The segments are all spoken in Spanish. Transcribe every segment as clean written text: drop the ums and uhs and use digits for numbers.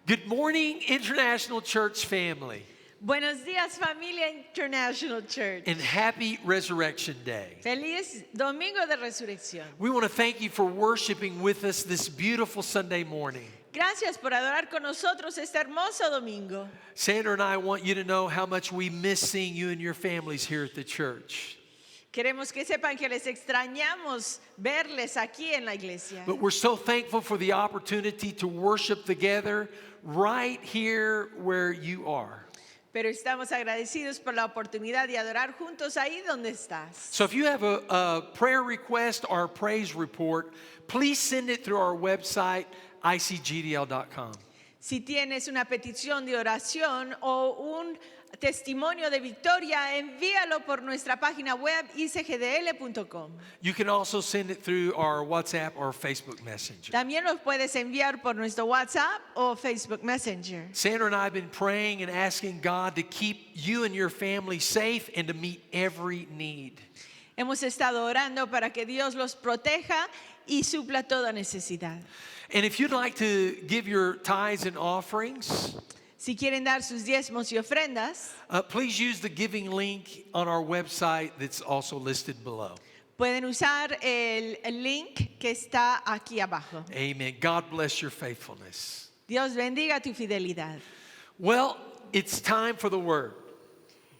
Good morning, International Church family, Buenos días, familia International Church. and happy Resurrection Day. Feliz Domingo de Resurrección. We want to thank you for worshiping with us this beautiful Sunday morning. Gracias por adorar con nosotros este hermoso domingo. Sandra and I want you to know how much we miss seeing you and your families here at the church. Queremos que sepan que les extrañamos verles aquí en la iglesia. But we're so thankful for the opportunity to worship together right here where you are. Pero estamos agradecidos por la oportunidad de adorar juntos ahí donde estás. So if you have a prayer request or a praise report, please send it through our website, icgdl.com. Si tienes una petición de oración o un testimonio de victoria, envíalo por nuestra página web icgdl.com. You can also send it through our WhatsApp or Facebook Messenger. También los puedes enviar por nuestro WhatsApp o Facebook Messenger. Sandra and I have been praying and asking God to keep you and your family safe and to meet every need. Hemos estado orando para que Dios los proteja y supla toda necesidad. And if you'd like to give your tithes and offerings, Si quieren dar sus diezmos y ofrendas, please use the giving link on our website that's also listed below. pueden usar el link que está aquí abajo. Amen. God bless your faithfulness. Dios bendiga tu fidelidad. Well, it's time for the word.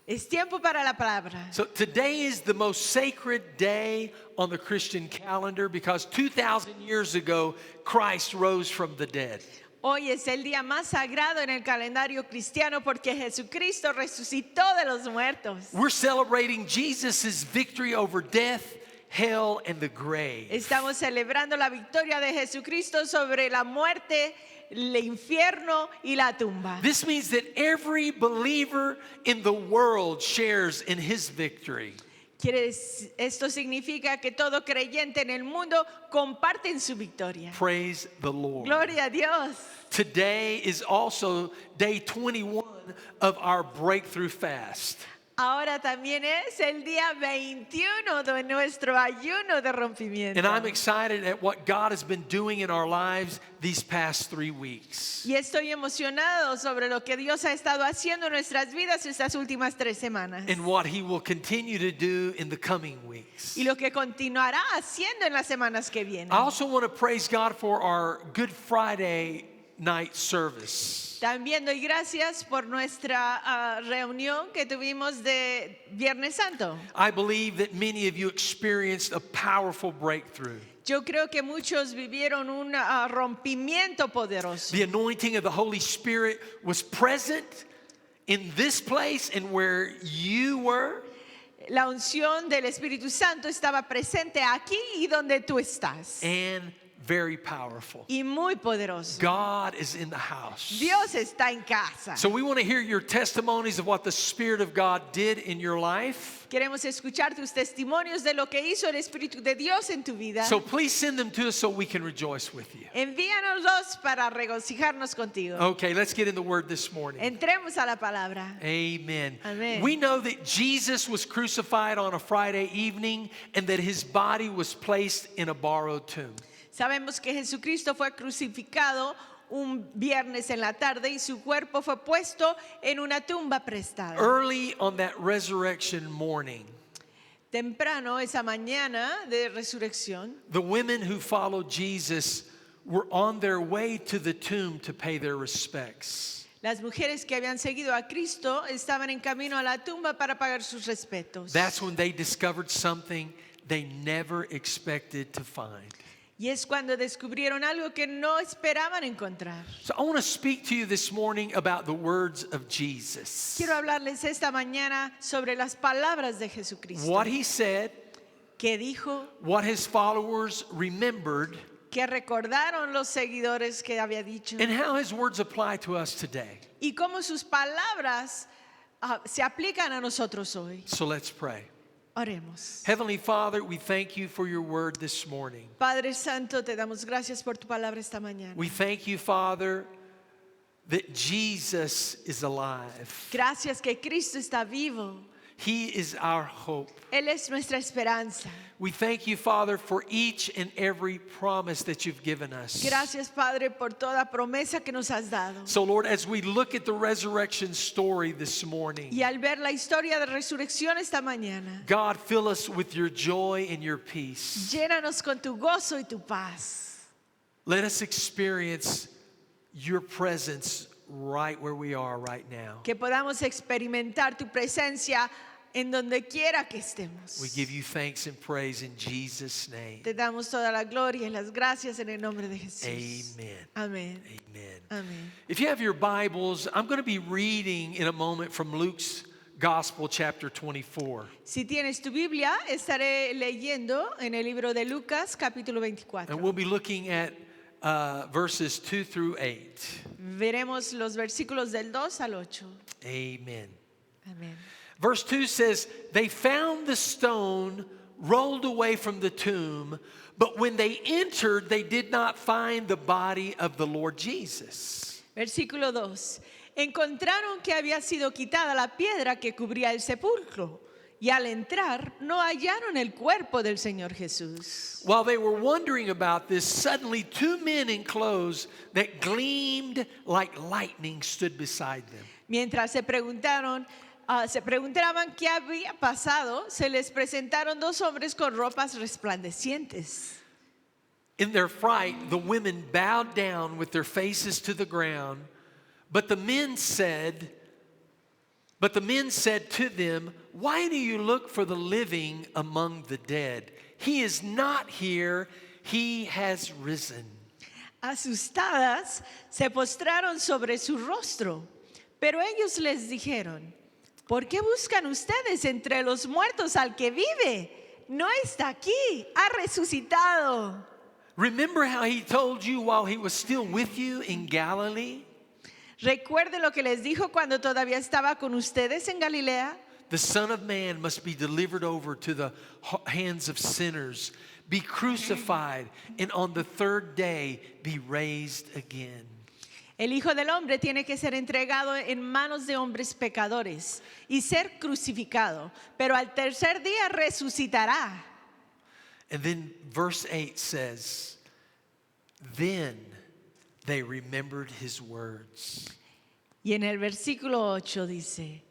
Es tiempo para la palabra. So today is the most sacred day on the Christian calendar because 2,000 years ago, Christ rose from the dead. Hoy es el día más sagrado en el calendario cristiano porque Jesucristo resucitó de los muertos. We're celebrating Jesus' victory over death, hell, and the grave. Estamos celebrando la victoria de Jesucristo sobre la muerte, el infierno y la tumba. This means that every believer in the world shares in his victory. Esto significa que todo creyente en el mundo comparte en su victoria. Praise the Lord. Gloria a Dios. Today is also day 21 of our breakthrough fast. Ahora también es el día 21 de nuestro ayuno de rompimiento. And I'm excited at what God has been doing in our lives these past 3 weeks. Y estoy emocionado sobre lo que Dios ha estado haciendo en nuestras vidas estas últimas 3 semanas. And what he will continue to do in the coming weeks. Y lo que continuará haciendo en las semanas que vienen. I also want to praise God for our Good Friday night service. También doy gracias por nuestra reunión que tuvimos de Viernes Santo. I believe that many of you experienced a powerful breakthrough. Yo creo que muchos vivieron un rompimiento poderoso. The anointing of the Holy Spirit was present in this place and where you were. La unción del Espíritu Santo estaba presente aquí y donde tú estás. And very powerful. Y muy poderoso. God is in the house. Dios está en casa. So we want to hear your testimonies of what the Spirit of God did in your life. Queremos escuchar tus testimonios de lo que hizo el Espíritu de Dios en tu vida. So please send them to us so we can rejoice with you. Envíanoslos para regocijarnos contigo. Okay, let's get in the Word this morning. Entremos a la palabra. Amen. Amen. We know that Jesus was crucified on a Friday evening and that his body was placed in a borrowed tomb. Sabemos que Jesucristo fue crucificado un viernes en la tarde y su cuerpo fue puesto en una tumba prestada. Early on that resurrection morning, Temprano esa mañana de resurrección, the women who followed Jesus were on their way to the tomb to pay their respects. las mujeres que habían seguido a Cristo estaban en camino a la tumba para pagar sus respetos. That's when they discovered something they never expected to find. Y es cuando descubrieron algo que no esperaban encontrar. So I want to speak to you this morning about the words of Jesus. Quiero hablarles esta mañana sobre las palabras de Jesucristo. What he said, Que dijo, what his followers remembered, que recordaron los seguidores que había dicho. and how his words apply to us today. Y cómo sus palabras se aplican a nosotros hoy. So let's pray. Oremos. Heavenly Father, we thank you for your word this morning. Padre Santo, te damos gracias por tu palabra esta mañana. We thank you, Father, that Jesus is alive. Gracias que Cristo está vivo. He is our hope. Él es nuestra esperanza. We thank you, Father, for each and every promise that you've given us. Gracias, Padre, por toda promesa que nos has dado. So, Lord, as we look at the resurrection story this morning, Y al ver la historia de resurrección esta mañana, God, fill us with your joy and your peace. llénanos con tu gozo y tu paz. Let us experience your presence right where we are right now. Que podamos experimentar tu presencia en donde quiera que estemos. We give you thanks and praise in Jesus' name. Te damos toda la gloria y las gracias en el nombre de Jesús. Amen. Amén. Amen. Amén. If you have your Bibles, I'm going to be reading in a moment from Luke's Gospel, chapter 24. Si tienes tu Biblia, estaré leyendo en el libro de Lucas, capítulo 24. And we'll be looking at verses 2 through 8. Veremos los versículos del 2 al 8. Amen. Amén. Verse 2 says, they found the stone rolled away from the tomb, but when they entered, they did not find the body of the Lord Jesus. Versículo 2. Encontraron que había sido quitada la piedra que cubría el sepulcro, y al entrar no hallaron el cuerpo del Señor Jesús. While they were wondering about this, suddenly two men in clothes that gleamed like lightning stood beside them. Mientras se preguntaban qué había pasado, se les presentaron dos hombres con ropas resplandecientes. In their fright, the women bowed down with their faces to the ground, but the men said to them, "Why do you look for the living among the dead? He is not here, he has risen." Asustadas, se postraron sobre su rostro, pero ellos les dijeron, ¿por qué buscan ustedes entre los muertos al que vive? No está aquí, ha resucitado. Remember how he told you while he was still with you in Galilee? Recuerde lo que les dijo cuando todavía estaba con ustedes en Galilea. The Son of Man must be delivered over to the hands of sinners, be crucified, and on the third day be raised again. El Hijo del Hombre tiene que ser entregado en manos de hombres pecadores y ser crucificado, pero al tercer día resucitará. And then verse 8 says, then they remembered his words. Y en el versículo 8 dice,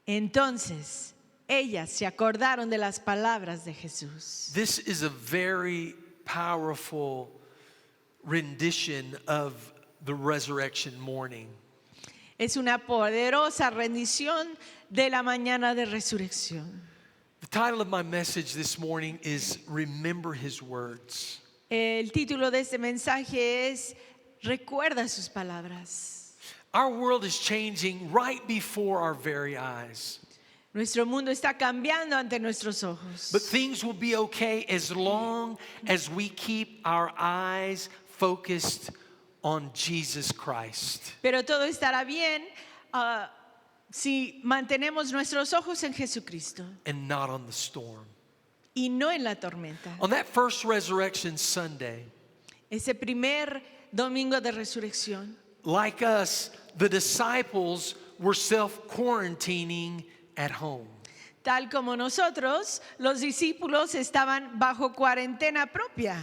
entonces ellas se acordaron de las palabras de Jesús. This is a very powerful rendition of the resurrection morning. Es una poderosa rendición de la mañana de resurrección. The title of my message this morning is Remember His Words. El título de este mensaje es Recuerda sus palabras. Our world is changing right before our very eyes. Nuestro mundo está cambiando ante nuestros ojos. But things will be okay as long as we keep our eyes focused on Jesus Christ. Pero todo estará bien si mantenemos nuestros ojos en Jesucristo And not on the storm. y no en la tormenta. On that first resurrection Sunday, Ese primer domingo de resurrección, like us, the disciples were self-quarantining at home. tal como nosotros, los discípulos estaban bajo cuarentena propia.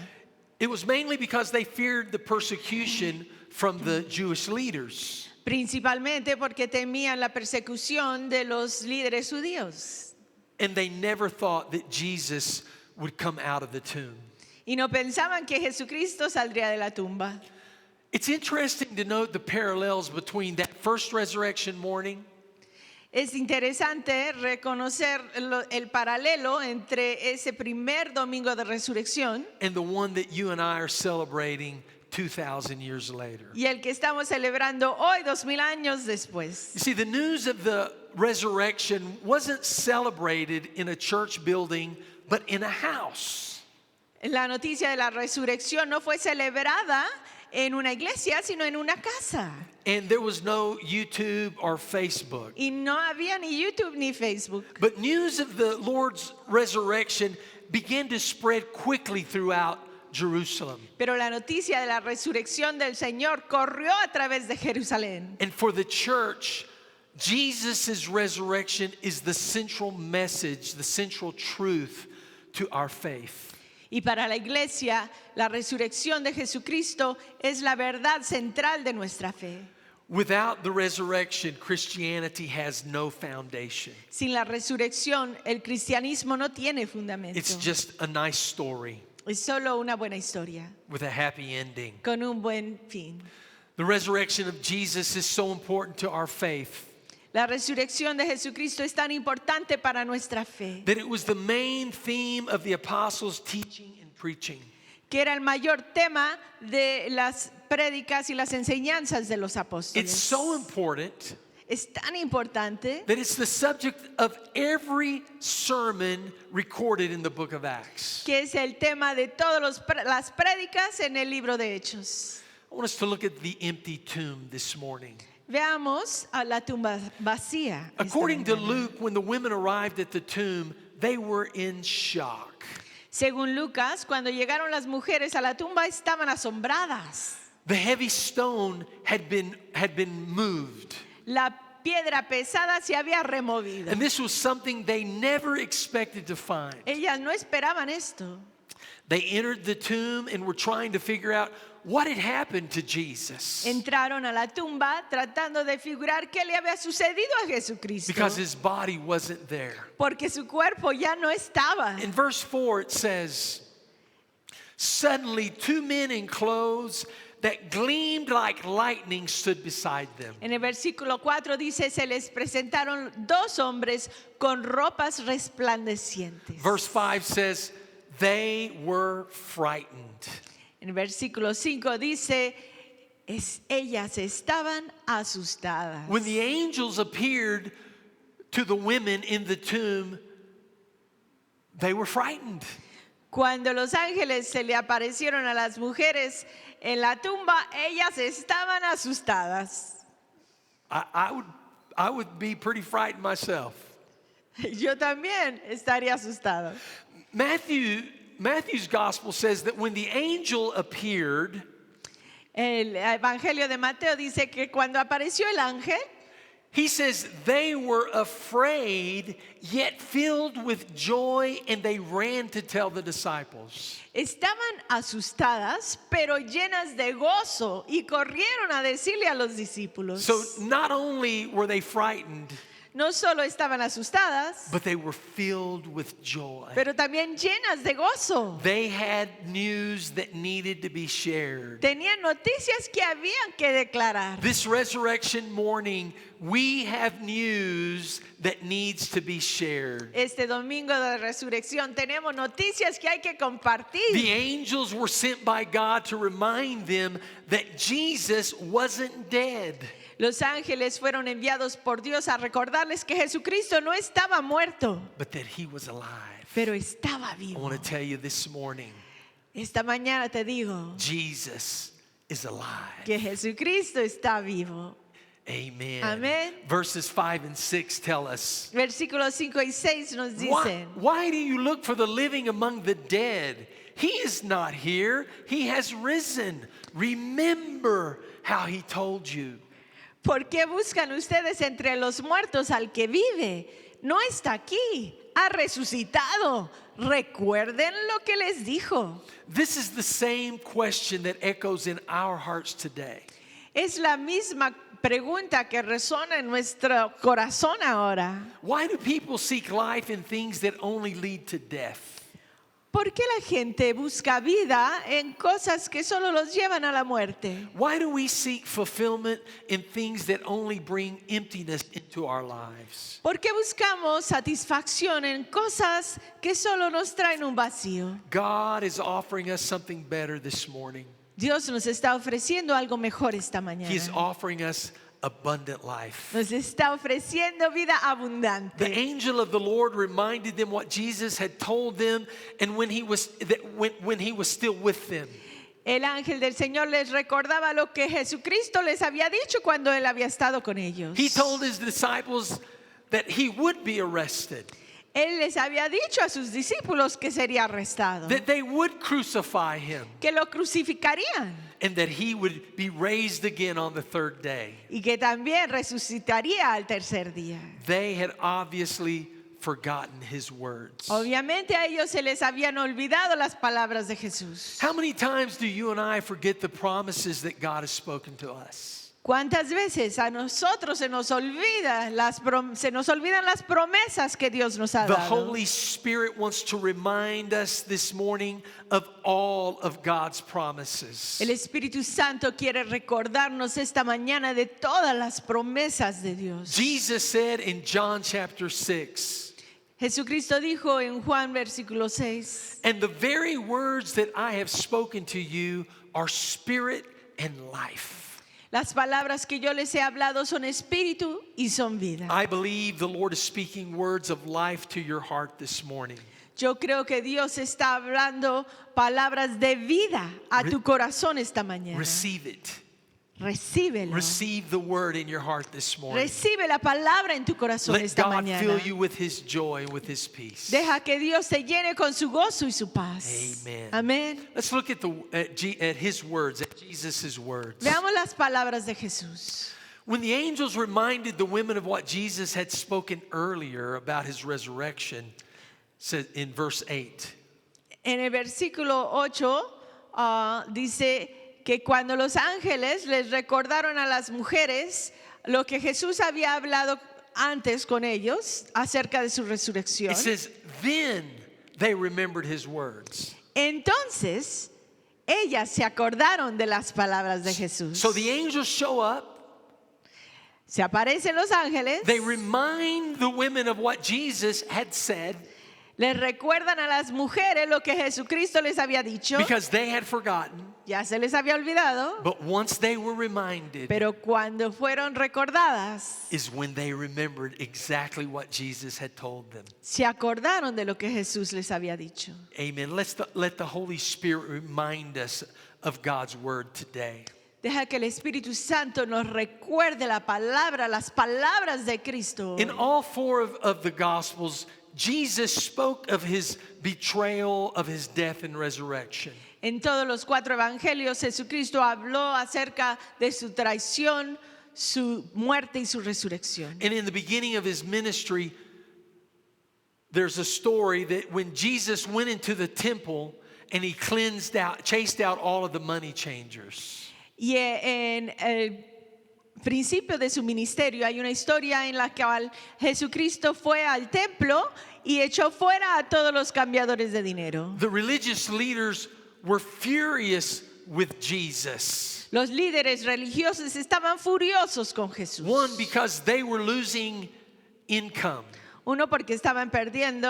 It was mainly because they feared the persecution from the Jewish leaders. Principalmente porque temían la persecución de los líderes judíos. And they never thought that Jesus would come out of the tomb. Y no pensaban que Jesucristo saldría de la tumba. It's interesting to note the parallels between that first resurrection morning Es interesante reconocer el paralelo entre ese primer domingo de resurrección and the one that you and I are celebrating 2,000 years later. y el que estamos celebrando hoy, 2000 años después. You see, the news of the resurrection wasn't celebrated in a church building, but in a house. La noticia de la resurrección no fue celebrada en una iglesia, sino en una casa. And there was no YouTube or Facebook. Y no había ni YouTube ni Facebook. But news of the Lord's resurrection began to spread quickly throughout Jerusalem. Pero la noticia de la resurrección del Señor corrió a través de Jerusalén. And for the church, Jesus' resurrection is the central message, the central truth to our faith. Y para la iglesia, la resurrección de Jesucristo es la verdad central de nuestra fe. Without the resurrection, Christianity has no foundation. Sin la resurrección, el cristianismo no tiene fundamento. It's just a nice story Es solo una buena historia, with a happy ending. con un buen fin. The resurrection of Jesus is so important to our faith La resurrección de Jesucristo es tan importante para nuestra fe, that it was the main theme of the apostles' teaching and preaching. que era el mayor tema de las prédicas y las enseñanzas de los It's apóstoles. so important Es tan importante that it's the subject of every sermon recorded in the book of Acts. que es el tema de todas las prédicas en el libro de Hechos. I want us to look at the empty tomb this morning. Veamos a la tumba vacía. esta According to mañana. Luke, when the women arrived at the tomb, they were in shock. Según Lucas, cuando llegaron las mujeres a la tumba estaban asombradas. The heavy stone had been moved. La piedra pesada se había removido. And this was something they never expected to find. Ellas no esperaban esto. They entered the tomb and were trying to figure out what had happened to Jesus. Entraron a la tumba tratando de figurar qué le había sucedido a Jesucristo. Because his body wasn't there. Porque su cuerpo ya no estaba. In verse 4 it says, suddenly 2 men in clothes that gleamed like lightning stood beside them. En el versículo 4 dice, se les presentaron dos hombres con ropas resplandecientes. Verse 5 says, they were frightened. En el versículo 5 dice, ellas estaban asustadas. When the angels appeared to the women in the tomb, they were frightened. Cuando los ángeles se le aparecieron a las mujeres en la tumba, ellas estaban asustadas. I would be pretty frightened myself. Yo también estaría asustada. Matthew's gospel says that when the angel appeared, El Evangelio de Mateo dice que cuando apareció el ángel, he says they were afraid yet filled with joy, and they ran to tell the disciples. estaban asustadas, pero llenas de gozo, y corrieron a decirle a los discípulos. So not only were they frightened, No solo estaban asustadas, but they were filled with joy. pero también llenas de gozo. They had news that needed to be shared. Tenían noticias que habían que declarar. This resurrection morning, we have news that needs to be shared. Este domingo de resurrección tenemos noticias que hay que compartir. The angels were sent by God to remind them that Jesus wasn't dead. Los ángeles fueron enviados por Dios a recordarles que Jesucristo no estaba muerto, But that he was alive. pero estaba I vivo. want to tell you this morning, Esta mañana te digo Jesus is alive. que Jesucristo está vivo. Amen. Amén. Verses 5 and 6 tell us, Versículos 5 y 6 nos dicen, why do you look for the living among the dead? He is not here. He has risen. Remember how he told you. ¿por qué buscan ustedes entre los muertos al que vive? No está aquí, ha resucitado. Recuerden lo que les dijo. This is the same question that echoes in our hearts today. Es la misma pregunta que resona en nuestro corazón ahora. Why do people seek life in things that only lead to death? ¿Por qué la gente busca vida en cosas que solo los llevan a la muerte? Why do we seek fulfillment in things that only bring emptiness into our lives? ¿Por qué buscamos satisfacción en cosas que solo nos traen un vacío? God is offering us something better this morning. Dios nos está ofreciendo algo mejor esta He is mañana. offering us abundant life. Nos está ofreciendo vida The abundante. angel of the Lord reminded them what Jesus had told them, and when he was still with them. El ángel del Señor les recordaba lo que Jesucristo les había dicho cuando Él había estado con ellos. He told his disciples that he would be arrested. Él les había dicho a sus discípulos que sería arrestado, that they would crucify him, que lo crucificarían and that he would be raised again on the third day. y que también resucitaría al tercer día. They had obviously forgotten his words. Obviamente a ellos se les habían olvidado las palabras de Jesús. How many times do you and I forget the promises that God has spoken to us? ¿Cuántas veces a nosotros se nos olvidan las promesas que Dios nos ha The dado? Holy Spirit wants to remind us this morning of all of God's promises. El Espíritu Santo quiere recordarnos esta mañana de todas las promesas de Dios. Jesus said in John chapter 6, Jesucristo dijo en Juan versículo 6, and the very words that I have spoken to you are spirit and life. las palabras que yo les he hablado son espíritu y son vida. I believe the Lord is speaking words of life to your heart this morning. Yo creo que Dios está hablando palabras de vida a tu corazón esta mañana. Receive it. Recíbelo. Receive the word in your heart this morning. Recibe la palabra en tu corazón Let esta God mañana. fill you with his joy and with his peace. Deja que Dios te llene con su gozo y su paz. Amen. Amén. Let's look at his words, at Jesus' words. Veamos las palabras de Jesús. When the angels reminded the women of what Jesus had spoken earlier about his resurrection, said in verse 8. En el versículo 8 dice que cuando los ángeles les recordaron a las mujeres lo que Jesús había hablado antes con ellos acerca de su resurrección. It says, then they remembered his words. Entonces, ellas se acordaron de las palabras de Jesús. So the angels show up. Se aparecen los ángeles, They remind the women of what Jesus had said les recuerdan a las mujeres lo que Jesucristo les había dicho. because they had forgotten. Ya se les había olvidado, But once they were reminded pero cuando fueron recordadas, is when they remembered exactly what Jesus had told them. se acordaron de lo que Jesús les había dicho. Amen. Let the Holy Spirit remind us of God's word today. Deja que el Espíritu Santo nos recuerde la palabra, las palabras de Cristo. In all four of the Gospels, Jesus spoke of his betrayal, of his death and resurrection. En todos los 4 evangelios, Jesucristo habló acerca de su traición, su muerte y su resurrección. And in the beginning of his ministry, there's a story that when Jesus went into the temple and he chased out all of the money changers. Y en el principio de su ministerio hay una historia en la cual Jesucristo fue al templo y echó fuera a todos los cambiadores de dinero. The religious leaders were furious with Jesus. Los líderes religiosos estaban furiosos con Jesús. One, because they were losing income. Uno, porque estaban perdiendo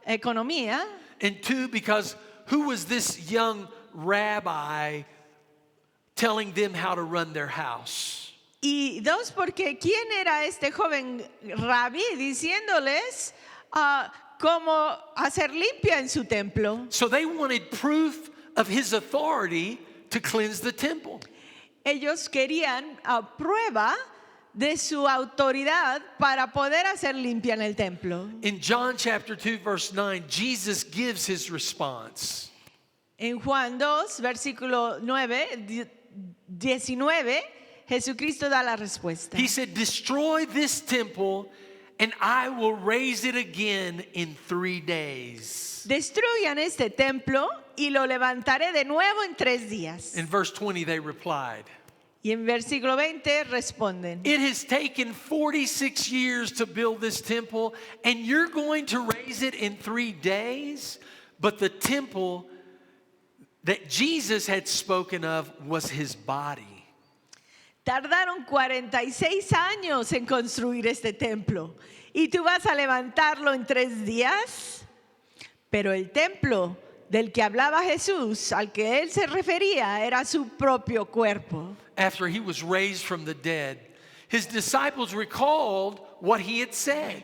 economía. And two, because who was this young rabbi telling them how to run their house? Y dos, porque ¿quién era este joven rabí diciéndoles cómo hacer limpia en su templo? So they wanted proof of his authority to cleanse the temple. Ellos querían prueba de su autoridad para poder hacer limpia en el templo. In John chapter 2 verse 9, Jesus gives his response. En Juan 2, versículo 19, Jesucristo da la respuesta. He said, destroy this temple and I will raise it again in 3 days. Destruyan este templo y lo levantaré de nuevo en 3 días. In verse 20 they replied, Y en versículo 20 responden, it has taken 46 years to build this temple and you're going to raise it in 3 days? But the temple that Jesus had spoken of was his body. tardaron 46 años en construir este templo y tú vas a levantarlo en 3 días. Pero el templo del que hablaba Jesús, al que él se refería, era su propio cuerpo. After he was raised from the dead, his disciples recalled what he had said.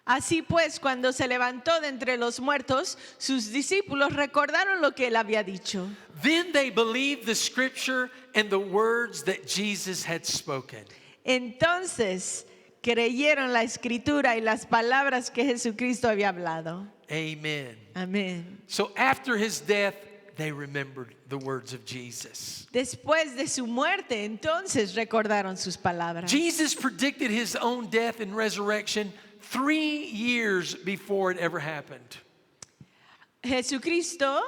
Así pues, cuando se levantó de entre los muertos, sus discípulos recordaron lo que él había dicho. Then they believed the scripture and the words that Jesus had spoken. Entonces creyeron la escritura y las palabras que Jesucristo había hablado. Amen. Amén. So after his death, they remembered the words of Jesus. Después de su muerte, entonces recordaron sus palabras. Jesus predicted his own death and resurrection 3 years before it ever happened. Jesucristo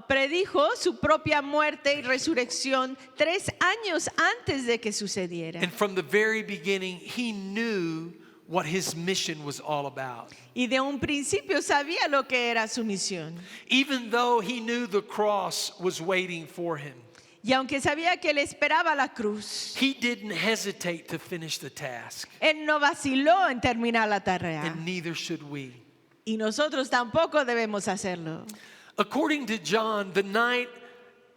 predijo su propia muerte y resurrección 3 años antes de que sucediera. And from the very beginning, he knew what his mission was all about. Y de un principio sabía lo que era su misión. Even though he knew the cross was waiting for him, Y aunque sabía que le esperaba la cruz, he didn't hesitate to finish the task. él no vaciló en terminar la tarea. And neither should we. Y nosotros tampoco debemos hacerlo. According to John, the night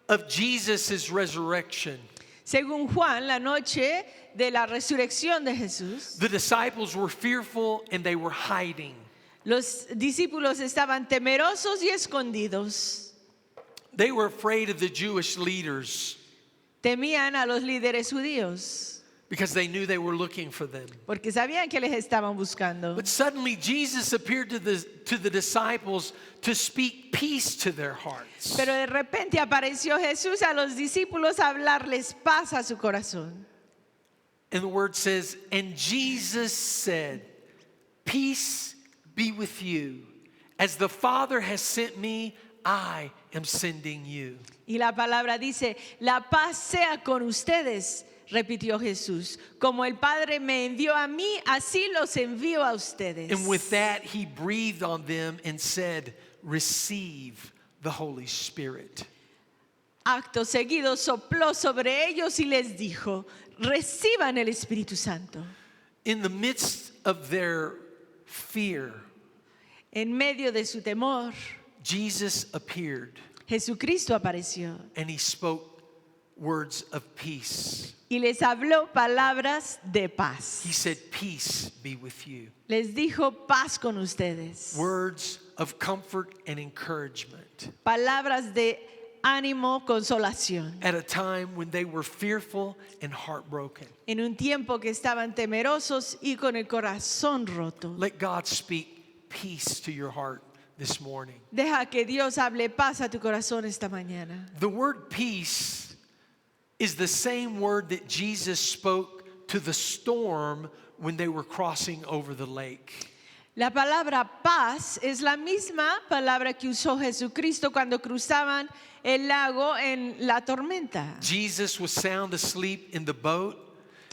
of Jesus' resurrection, Según Juan, la noche de la resurrección de Jesús, the disciples were fearful and they were hiding. los discípulos estaban temerosos y escondidos. They were afraid of the Jewish leaders Temían a los líderes judíos because they knew they were looking for them. porque sabían que les estaban buscando. But suddenly Jesus appeared to the disciples to speak peace to their hearts. Pero de repente apareció Jesús a los discípulos a hablarles paz a su corazón. And the word says, and Jesus said, peace be with you. As the Father has sent me, I am sending you. Y la palabra dice, la paz sea con ustedes, repitió Jesús. Como el Padre me envió a mí, así los envío a ustedes. And with that, he breathed on them and said, receive the Holy Spirit. Acto seguido sopló sobre ellos y les dijo, reciban el Espíritu Santo. In the midst of their fear, En medio de su temor, Jesus appeared Jesucristo apareció and he spoke words of peace. y les habló palabras de paz. He said, peace be with you. Les dijo paz con ustedes. Words of comfort and encouragement Palabras de ánimo, consolación. at a time when they were fearful and heartbroken. En un tiempo que estaban temerosos y con el corazón roto. Let God speak peace to your heart this morning. Deja que Dios hable paz a tu corazón esta mañana. The word peace is the same word that Jesus spoke to the storm when they were crossing over the lake. La palabra paz es la misma palabra que usó Jesucristo cuando cruzaban el lago en la tormenta. Jesus was sound asleep in the boat,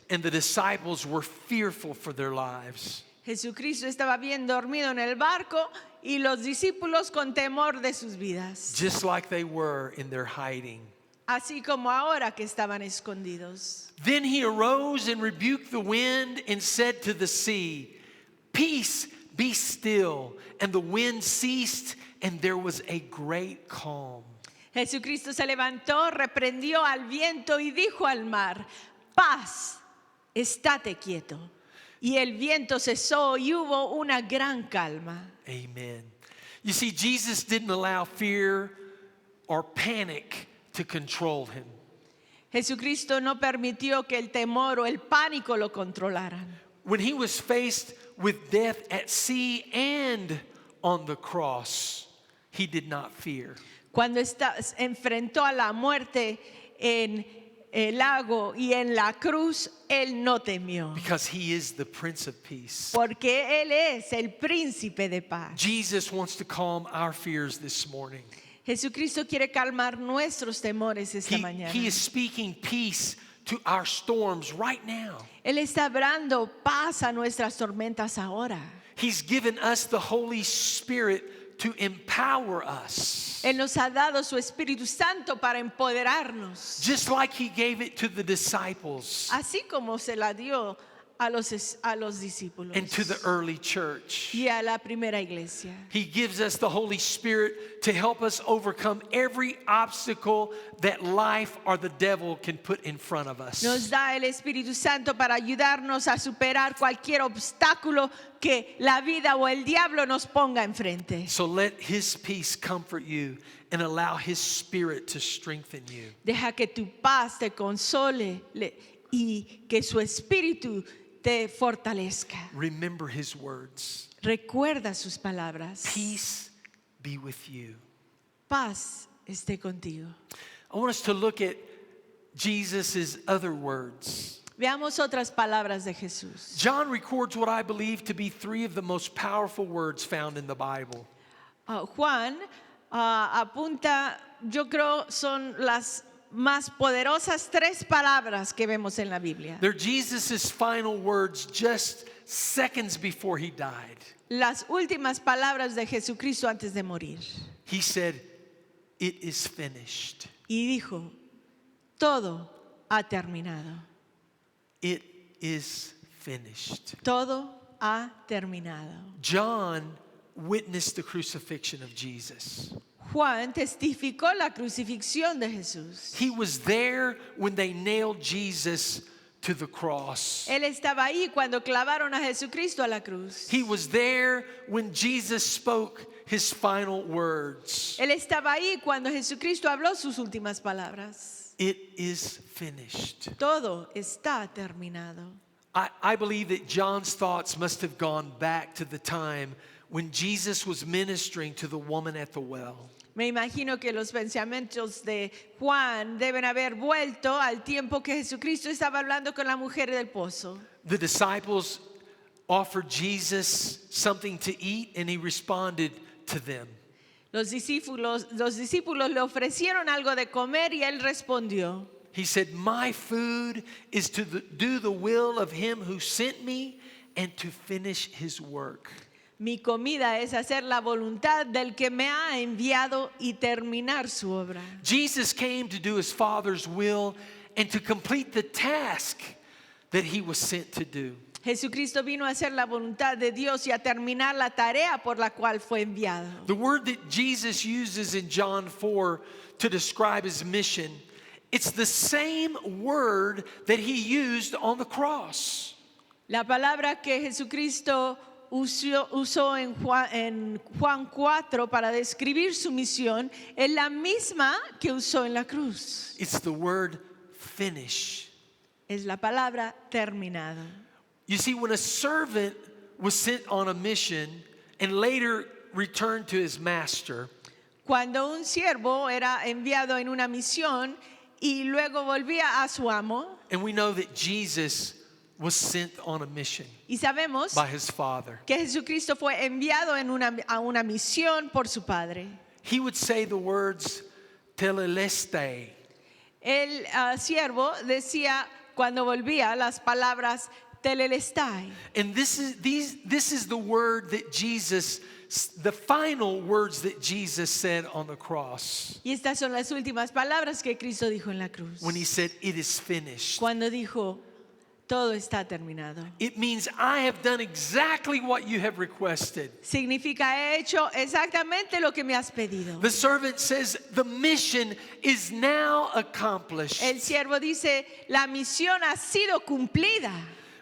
and the disciples were fearful for their lives. Jesucristo estaba bien dormido en el barco y los discípulos con temor de sus vidas. Just like they were in their hiding. Así como ahora que estaban escondidos. Then he arose and rebuked the wind and said to the sea, peace, be still. And the wind ceased, and there was a great calm. Jesucristo se levantó, reprendió al viento y dijo al mar, paz, estate quieto. Y el viento cesó y hubo una gran calma. Amen. You see, Jesus didn't allow fear or panic to control him. Jesucristo no permitió que el temor o el pánico lo controlaran. When he was faced with death at sea and on the cross, he did not fear. Cuando enfrentó a la muerte en el lago y en la cruz, él no temió. Because he is the Prince of Peace. Porque él es el príncipe de paz. Jesus wants to calm our fears this morning. Jesucristo quiere calmar nuestros temores esta mañana. He is speaking peace to our storms right now. Él está hablando paz a nuestras tormentas ahora. He's given us the Holy Spirit to empower us. Él nos ha dado su Espíritu Santo para empoderarnos. Just like he gave it to the disciples Así como se la dio a los discípulos and to the early church. y a la primera iglesia. He gives us the Holy Spirit to help us overcome every obstacle that life or the devil can put in front of us. Nos da el Espíritu Santo para ayudarnos a superar cualquier obstáculo que la vida o el diablo nos ponga enfrente. So let his peace comfort you and allow his spirit to strengthen you. Deja que tu paz te console y que su espíritu te fortalezca. Remember his words. Recuerda sus palabras. Peace be with you. Paz esté contigo. I want us to look at Jesus' other words. Veamos otras palabras de Jesús. John records what I believe to be three of the most powerful words found in the Bible. Juan apunta, yo creo, son las más poderosas tres palabras que vemos en la Biblia. They're Jesus' final words just seconds before he died. Las últimas palabras de Jesucristo antes de morir. He said, "It is finished." Y dijo, todo ha terminado. It is finished. Todo ha terminado. John witnessed the crucifixion of Jesus. Juan testificó la crucifixión de Jesús. He was there when they nailed Jesus to the cross. Él estaba ahí cuando clavaron a Jesucristo a la cruz. He was there when Jesus spoke his final words. Él estaba ahí cuando Jesucristo habló sus últimas palabras. It is finished. Todo está terminado. I believe that John's thoughts must have gone back to the time when Jesus was ministering to the woman at the well. Me imagino que los pensamientos de Juan deben haber vuelto al tiempo que Jesucristo estaba hablando con la mujer del pozo. The disciples offered Jesus something to eat, and he responded to them. Los discípulos le ofrecieron algo de comer y él respondió. He said, "My food is to do the will of him who sent me and to finish his work." Mi comida es hacer la voluntad del que me ha enviado y terminar su obra. Jesus came to do his Father's will and to complete the task that he was sent to do. Jesucristo vino a hacer la voluntad de Dios y a terminar la tarea por la cual fue enviado. The word that Jesus uses in John 4 to describe his mission, it's the same word that he used on the cross. La palabra que Jesucristo usó en Juan 4 para describir su misión es la misma que usó en la cruz. It's the word finish. Es la palabra terminado. You see, when a servant was sent on a mission and later returned to his master, Cuando un siervo era enviado en una misión y luego volvía a su amo, and we know that Jesus was sent on a mission y sabemos by his Father, que Jesucristo fue enviado a una misión por su Padre. he would say the words telelestai. El siervo decía cuando volvía las palabras telelestai. And this is the word that Jesus, the final words that Jesus said on the cross Y estas son las últimas palabras que Cristo dijo en la cruz. when he said, "It is finished." Cuando dijo, todo está terminado. It means I have done exactly what you have requested. Significa, he hecho exactamente lo que me has pedido. The servant says, "The mission is now accomplished." El siervo dice, la misión ha sido cumplida.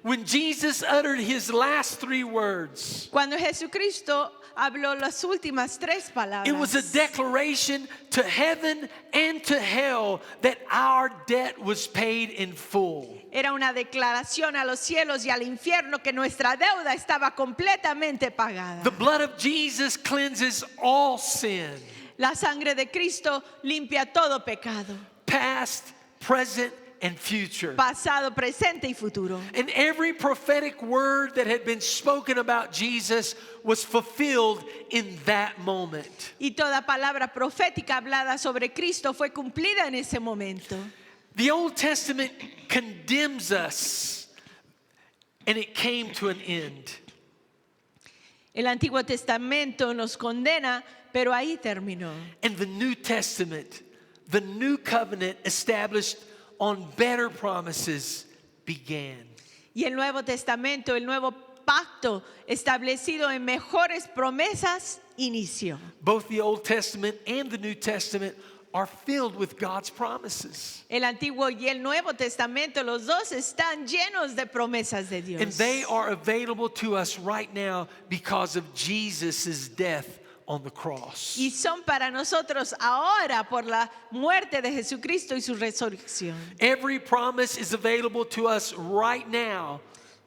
When Jesus uttered his last three words, Cuando Jesucristo habló las últimas tres palabras, it was a declaration to heaven and to hell that our debt was paid in full. era una declaración a los cielos y al infierno que nuestra deuda estaba completamente pagada. The blood of Jesus cleanses all sin, La sangre de Cristo limpia todo pecado, past, present, and future. pasado, presente y futuro. And every prophetic word that had been spoken about Jesus was fulfilled in that moment. Y toda palabra profética hablada sobre Cristo fue cumplida en ese momento. The Old Testament condemns us, and it came to an end. El Antiguo Testamento nos condena, pero ahí terminó. And the New Testament, the new covenant established on better promises, began. Y el Nuevo Testamento, el nuevo pacto establecido en mejores promesas, inició. Both the Old Testament and the New Testament are filled with God's promises. El Antiguo y el Nuevo Testamento, los dos están llenos de promesas de Dios. And they are available to us right now because of Jesus' death on the cross. Y son para nosotros ahora por la muerte de Jesucristo y su resurrección. Every promise is available to us right now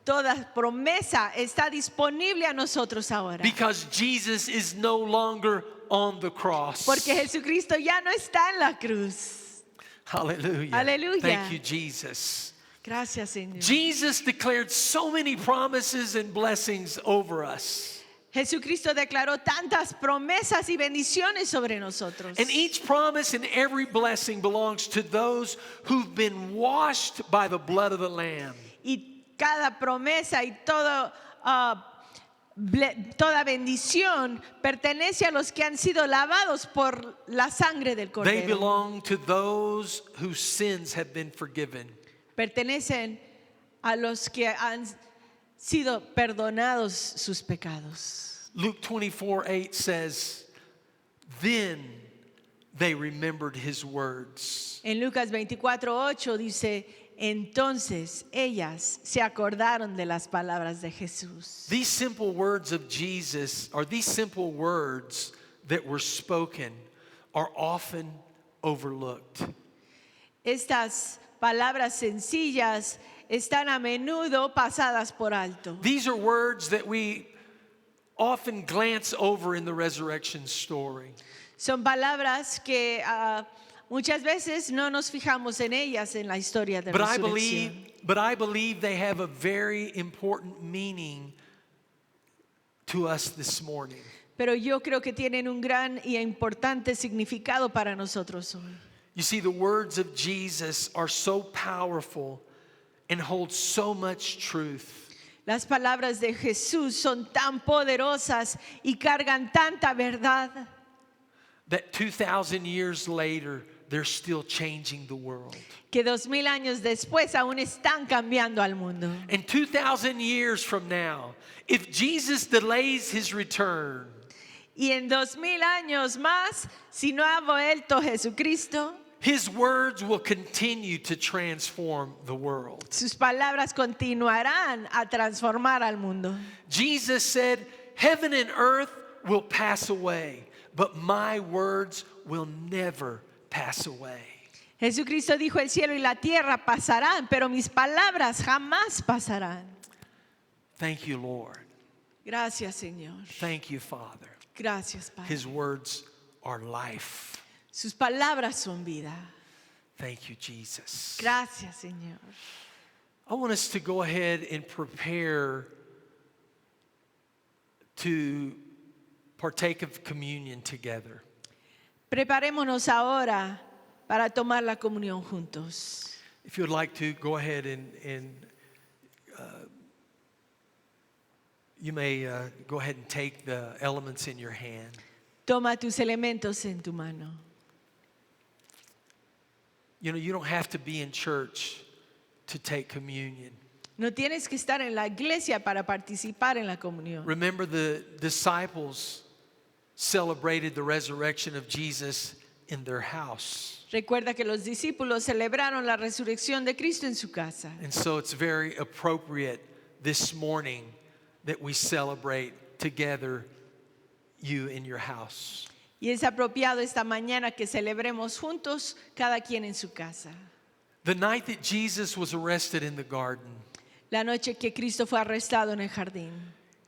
Toda promesa está disponible a nosotros ahora. because Jesus is no longer on the cross. Porque Jesucristo ya no está en la cruz. Hallelujah. Aleluya. Thank you, Jesus. Gracias, Señor. Jesus declared so many promises and blessings over us. Jesucristo declaró tantas promesas y bendiciones sobre nosotros. And each promise and every blessing belongs to those who've been washed by the blood of the Lamb. Y cada promesa y toda bendición pertenece a los que han sido lavados por la sangre del They Cordero. belong to those whose sins have been forgiven. Pertenecen a los que han sido perdonados sus pecados. Luke 24:8 says, then they remembered his words. En Lucas 24:8 dice, entonces ellas se acordaron de las palabras de Jesús. These simple words of Jesus, or these simple words that were spoken, are often overlooked. Estas palabras sencillas están a menudo pasadas por alto. These are words that we often glance over in the resurrection story. Son palabras que muchas veces no nos fijamos en ellas en la historia de But resurrección. I believe they have a very important meaning to us this morning. Pero yo creo que tienen un gran y importante significado para nosotros hoy. You see, the words of Jesus are so powerful and hold so much truth. Las palabras de Jesús son tan poderosas y cargan tanta verdad That 2,000 years later, they're still changing the world. que 2000 años después aún están cambiando al mundo. And 2,000 years from now, if Jesus delays his return, Y en 2000 años más, si no ha vuelto Jesucristo, his words will continue to transform the world. sus palabras continuarán a transformar al mundo. Jesus said, heaven and earth will pass away, but my words will never pass away. Jesucristo dijo, el cielo y la tierra pasarán, pero mis palabras jamás pasarán. Thank you, Lord. Gracias, Señor. Thank you, Father. Gracias, Padre. His words are life. Sus palabras son vida. Thank you, Jesus. Gracias, Señor. I want us to go ahead and prepare to partake of communion together. Preparémonos ahora para tomar la comunión juntos. If you would like to, go ahead and you may go ahead and take the elements in your hand. Toma tus elementos en tu mano. You know, you don't have to be in church to take communion. No tienes que estar en la iglesia para participar en la comunión. Remember, the disciples celebrated the resurrection of Jesus in their house. Recuerda que los discípulos celebraron la resurrección de Cristo en su casa. And so it's very appropriate this morning that we celebrate together you in your house. Y es apropiado esta mañana que celebremos juntos, cada quien en su casa. The night that Jesus was arrested in the garden, La noche que Cristo fue arrestado en el jardín,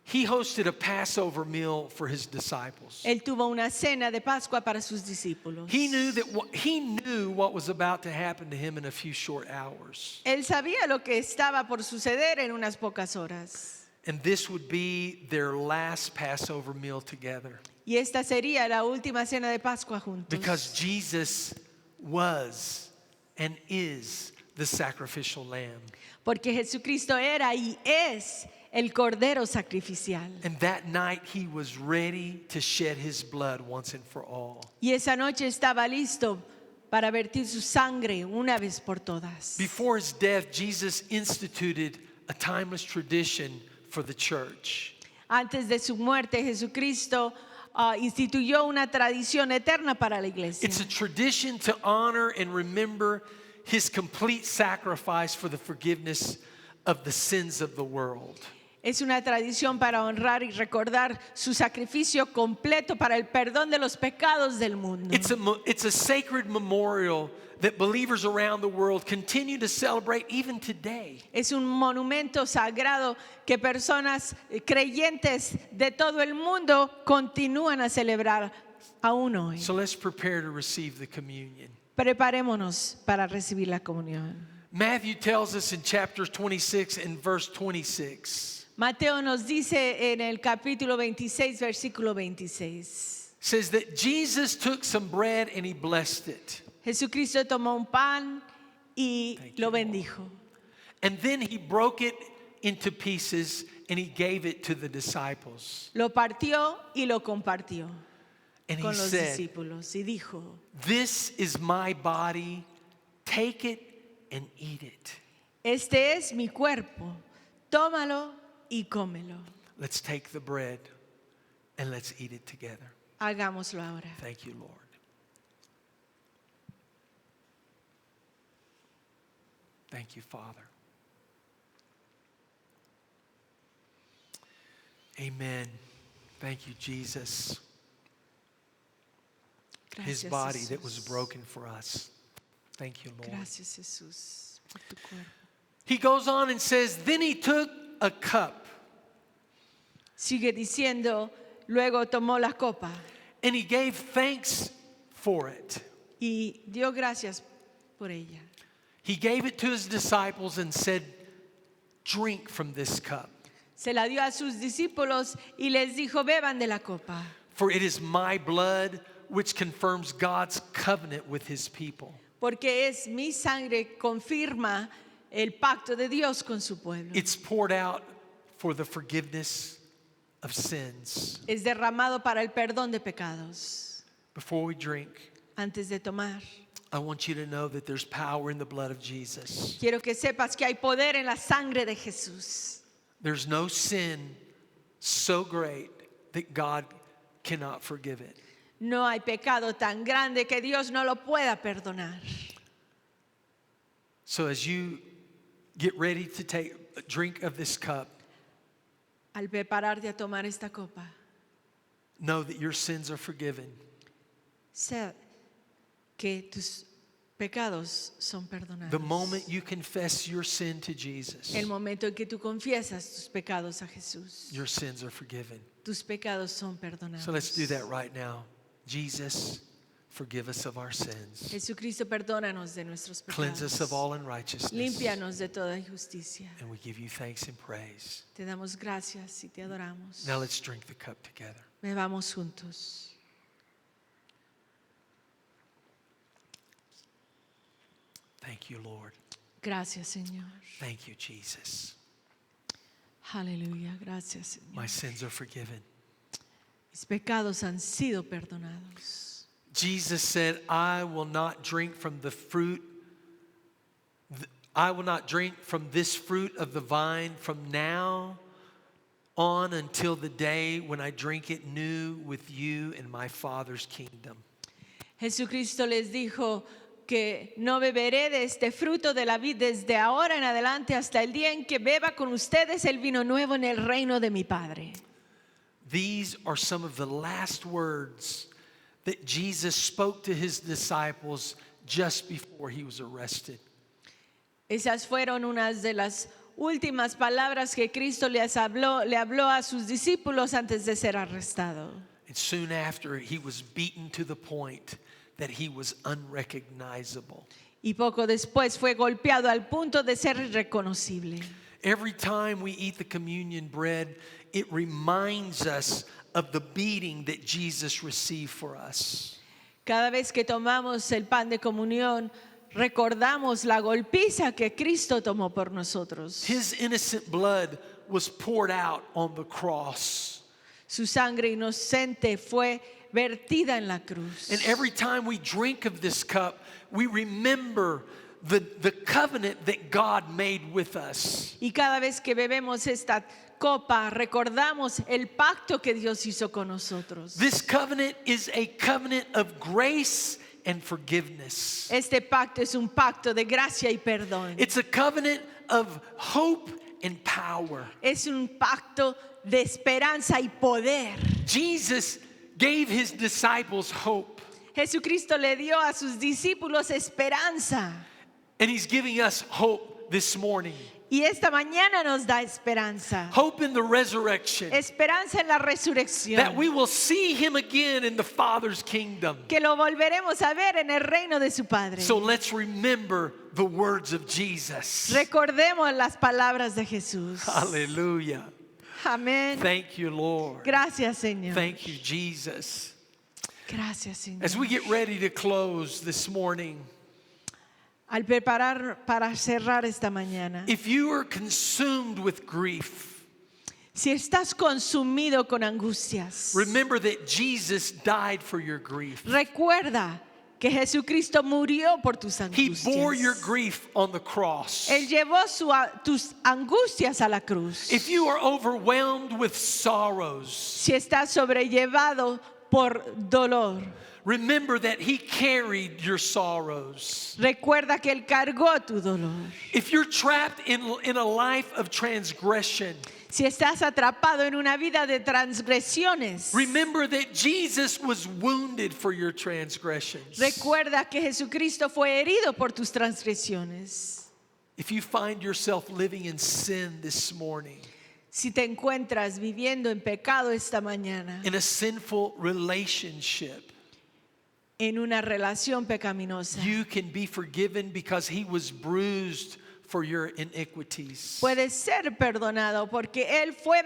he hosted a Passover meal for his disciples. Él tuvo una cena de Pascua para sus discípulos. He knew what was about to happen to him in a few short hours. Él sabía lo que estaba por suceder en unas pocas horas. And this would be their last Passover meal together. Y esta sería la última cena de Pascua juntos. Because Jesus was and is the sacrificial lamb. Porque Jesucristo era y es el Cordero sacrificial. And that night he was ready to shed his blood once and for all. Y esa noche estaba listo para vertir su sangre una vez por todas. Before his death, Jesus instituted a timeless tradition for the church. Antes de su muerte, Jesucristo instituyó una tradición eterna para la iglesia. It's a tradition to honor and remember his complete sacrifice for the forgiveness of the sins of the world. Es una tradición para honrar y recordar su sacrificio completo para el perdón de los pecados del mundo. It's a sacred memorial that believers around the world continue to celebrate even today. Es un monumento sagrado que personas creyentes de todo el mundo continúan a celebrar aún hoy. So let's prepare to receive the communion. Preparémonos para recibir la comunión. Matthew tells us in chapter 26 and verse 26. Mateo nos dice en el capítulo 26, versículo 26. Says that Jesus took some bread and he blessed it. Jesucristo tomó un pan y Thank you, lo Lord. bendijo. And then he broke it into pieces and he gave it to the disciples. Lo partió y lo compartió And he con los said, discípulos y dijo, "This is my body. Take it and eat it." este es mi cuerpo, tómalo y cómelo. Let's take the bread and let's eat it together. Hagámoslo ahora. Thank you, Lord. Thank you, Father. Amen. Thank you, Jesus. His Gracias, body that was Jesús. broken for us. Thank you, Lord. Gracias, Jesús, por tu cuerpo. He goes on and says, then he took a cup Sigue diciendo, luego tomó la copa and he gave thanks for it. y dio gracias por ella. He gave it to his disciples and said, drink from this cup, Se la dio a sus discípulos y les dijo, beban de la copa, for it is my blood which confirms God's covenant with his people. porque es mi sangre, confirma el pacto de Dios con su pueblo. It's poured out for the forgiveness of sins. Es derramado para el perdón de pecados. Before we drink, Antes de tomar, I want you to know that there's power in the blood of Jesus. quiero que sepas que hay poder en la sangre de Jesús. There's no sin so great that God cannot forgive it. No hay pecado tan grande que Dios no lo pueda perdonar. So as you get ready to take a drink of this cup, Al prepararte a tomar esta copa, know that your sins are forgiven. sé que tus pecados son perdonados. The moment you confess your sin to Jesus, El momento en que tú confiesas tus pecados a Jesús, your sins are forgiven. tus pecados son perdonados. So let's do that right now. Jesus, forgive us of our sins. Jesucristo, perdónanos de nuestros Cleanse us of pecados. all unrighteousness. Límpianos de toda injusticia. And we give you thanks and praise. Te damos gracias y te adoramos. Now let's drink the cup together. Bebamos juntos. Thank you, Lord. Gracias, Señor. Thank you, Jesus. Aleluya. Gracias, Señor. My sins are forgiven. Mis pecados han sido perdonados. Jesus said, I will not drink from the fruit. I will not drink from this fruit of the vine from now on until the day when I drink it new with you in my Father's kingdom. Jesucristo les dijo que no beberé de este fruto de la vid desde ahora en adelante hasta el día en que beba con ustedes el vino nuevo en el reino de mi Padre. These are some of the last words that Jesus spoke to his disciples just before he was arrested. Esas fueron unas de las últimas palabras que Cristo le habló a sus discípulos antes de ser arrestado. And soon after, he was beaten to the point that he was unrecognizable. Y poco después fue golpeado al punto de ser irreconocible. Every time we eat the communion bread, it reminds us of the beating that Jesus received for us. Cada vez que tomamos el pan de comunión, recordamos la golpiza que Cristo tomó por nosotros. His innocent blood was poured out on the cross. Su sangre inocente fue vertida en la cruz. And every time we drink of this cup, we remember the covenant that God made with us. Y cada vez que bebemos esta copa, recordamos el pacto que Dios hizo con nosotros. This covenant is a covenant of grace and forgiveness. Este pacto es un pacto de gracia y perdón. It's a covenant of hope and power. Es un pacto de esperanza y poder. Jesus gave his disciples hope, Jesucristo le dio a sus discípulos esperanza. and he's giving us hope this morning. Y esta mañana nos da esperanza. Hope in the resurrection, Esperanza en la resurrección. that we will see him again in the Father's kingdom. Que lo volveremos a ver en el reino de su Padre. So let's remember the words of Jesus. Recordemos las palabras de Jesús. Hallelujah. Amén. Thank you, Lord. Gracias, Señor. Thank you, Jesus. Gracias, Señor. As we get ready to close this morning, Al preparar para cerrar esta mañana, if you are consumed with grief, si estás consumido con angustias, remember that Jesus died for your grief. recuerda que Jesucristo murió por tus He angustias. bore your grief on the cross. Él llevó tus angustias a la cruz. If you are overwhelmed with sorrows, Si estás sobrellevado por dolor, remember that he carried your sorrows. recuerda que Él cargó tu dolor. If you're trapped in a life of transgression, Si estás atrapado en una vida de transgresiones, remember that Jesus was wounded for your transgressions. recuerda que Jesucristo fue herido por tus transgresiones. If you find yourself living in sin this morning, Si te encuentras viviendo en pecado esta mañana, in a sinful relationship, en una relación pecaminosa, you can be forgiven because he was bruised for your iniquities. puedes ser perdonado porque Él fue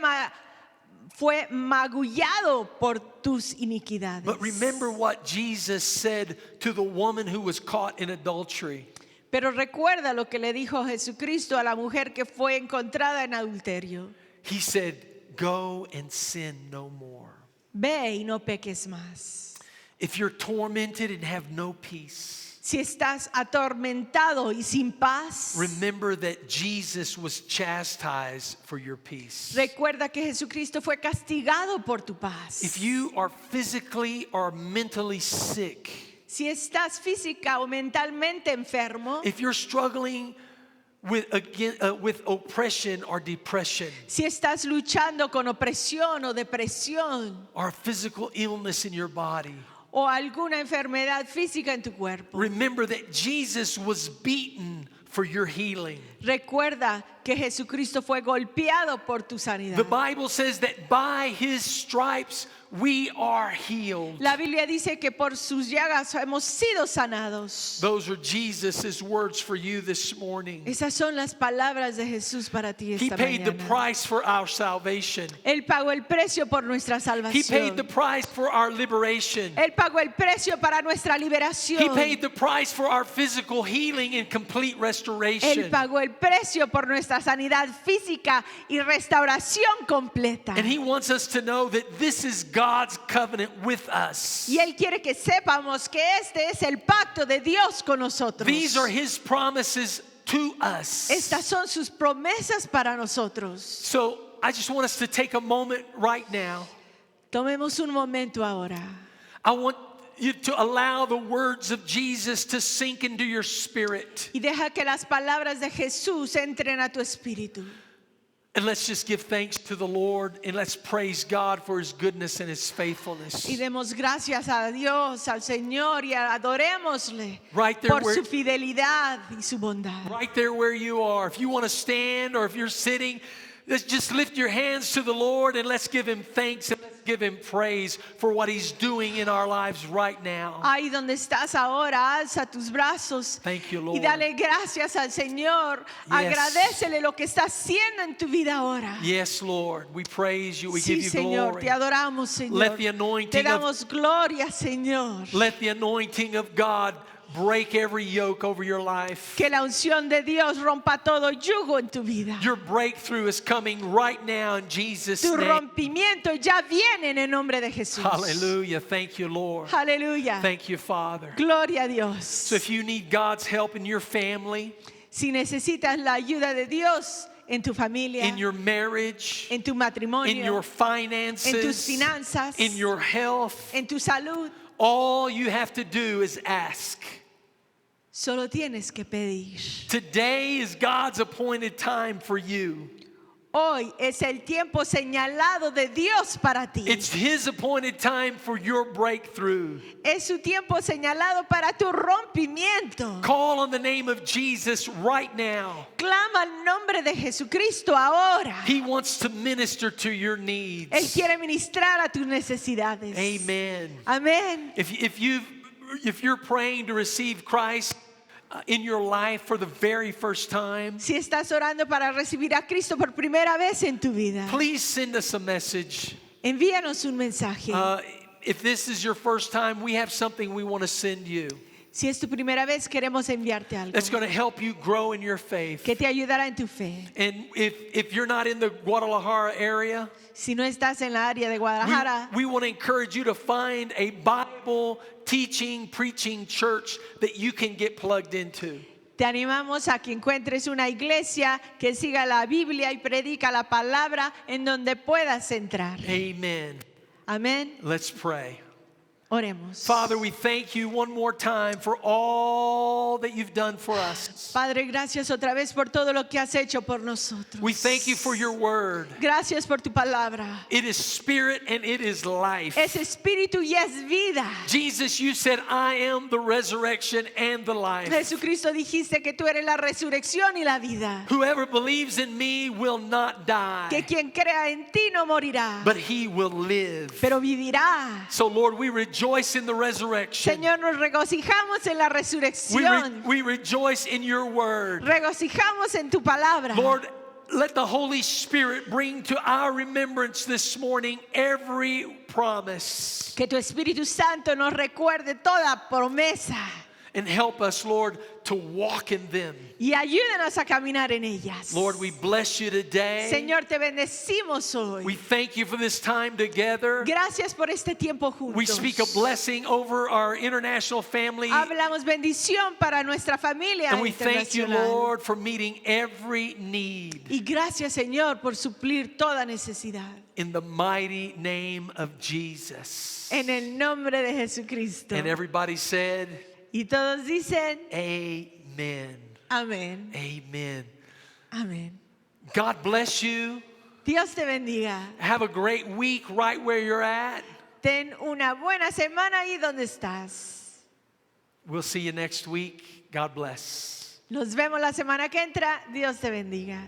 magullado por tus iniquidades. But remember what Jesus said to the woman who was caught in adultery. Pero recuerda lo que le dijo Jesucristo a la mujer que fue encontrada en adulterio. He said, "Go and sin no more." Ve y no peques más. If you're tormented and have no peace, Si estás atormentado y sin paz, remember that Jesus was chastised for your peace. recuerda que Jesucristo fue castigado por tu paz. If you are physically or mentally sick, Si estás física o mentalmente enfermo, if you're struggling with oppression or depression, si estás luchando con opresión o depresión or physical illness in your body, o alguna enfermedad física en tu cuerpo, remember that Jesus was beaten for your healing. recuerda que Jesucristo fue golpeado por tu sanidad. The Bible says that by his stripes we are healed. La Biblia dice que por sus llagas hemos sido sanados. Those are Jesus' words for you this morning. Esas son las palabras de Jesús para ti He esta paid the mañana. price for our salvation. Él pagó el precio por nuestra He paid the salvación. price for our liberation. Él pagó el precio para nuestra He liberación. paid the price for our physical healing and complete Él restoration. pagó el precio por nuestra sanidad física y restauración completa. And he wants us to know that this is God's covenant with us. Y Él quiere que sepamos que este es el pacto de Dios con nosotros. These are his promises to us. Estas son sus promesas para nosotros. So I just want us to take a moment right now. Tomemos un momento ahora. I want you to allow the words of Jesus to sink into your spirit. Y deja que las palabras de Jesús entren a tu espíritu. And let's just give thanks to the Lord and let's praise God for his goodness and his faithfulness. Y demos gracias a Dios, al Señor, y adorémosle Right there por where- su fidelidad y su bondad. Right there where you are. If you want to stand or if you're sitting, let's just lift your hands to the Lord and let's give him thanks and let's give him praise for what he's doing in our lives right now. Ahí donde estás ahora, alza tus brazos Thank you, y Lord. dale gracias al Señor. Agradécele lo que está haciendo en tu vida ahora. Yes, Lord. We praise you. We Sí, give you Señor, glory. te adoramos, Señor. Let the anointing Te of- damos gloria, Señor. Let the anointing of God break every yoke over your life. Que la unción de Dios rompa todo yugo en tu vida. Your breakthrough is coming right now in Jesus' Tu name. rompimiento ya viene en el nombre de Jesús. Hallelujah. Thank you, Lord. Aleluya. Thank you, Father. Gloria a Dios. So if you need God's help in your family, Si necesitas la ayuda de Dios en tu familia, in your marriage, en tu in matrimonio, your finances, en tus finanzas, in your health, en tu salud, all you have to do is ask. solo tienes que pedir. Today is God's appointed time for you. Hoy es el tiempo señalado de Dios para ti. It's His appointed time for your breakthrough. Es su tiempo señalado para tu rompimiento. Call on the name of Jesus right now. Clama el nombre de Jesucristo ahora. He wants to minister to your Él needs. quiere ministrar a tus necesidades. Amen. Amén. If you're praying to receive Christ in your life for the very first time, Si estás orando para recibir a Cristo por primera vez en tu vida, please send us a message. envíanos un mensaje. If this is your first time, we have something we want to send you Si es tu primera vez, queremos enviarte algo that's going to help you grow in your faith. que te ayudará en tu fe. And if you're not in the Guadalajara area, Si no estás en la área de Guadalajara, we want to encourage you to find a Bible teaching, preaching church that you can get plugged into. te animamos a que encuentres una iglesia que siga la Biblia y predica la palabra en donde puedas entrar. Amen. Amén. Let's pray. Oremos. Father, we thank you one more time for all that you've done for us. Padre, gracias otra vez por todo lo que has hecho por nosotros. We thank you for your word. Gracias por tu palabra. It is spirit and it is life. Es espíritu y es vida. Jesus, you said, I am the resurrection and the life. Jesucristo, dijiste que tú eres la resurrección y la vida. Whoever believes in me will not die, Que quien crea en ti no morirá, but he will live. pero vivirá. So, Lord, we rejoice in the resurrection. Señor, nos regocijamos en la resurrección. We rejoice in your word. Regocijamos en tu palabra. Lord, let the Holy Spirit bring to our remembrance this morning every promise. Que tu Espíritu Santo nos recuerde toda promesa And help us, Lord, to walk in them. y ayúdanos a caminar en ellas. Lord, we bless you today. Señor, te bendecimos hoy. We thank you for this time together. Gracias por este tiempo juntos. We speak a blessing over our international family. Hablamos bendición para nuestra familia And we thank you, internacional. Lord, for meeting every need. Y gracias, Señor, por suplir toda necesidad. In the mighty name of Jesus. En el nombre de Jesucristo. And everybody said, Y todos dicen, Amen. amén, Amen. amén. God bless you. Dios te bendiga. Have a great week right where you're at. Ten una buena semana ahí donde estás. We'll see you next week. God bless. Nos vemos la semana que entra. Dios te bendiga.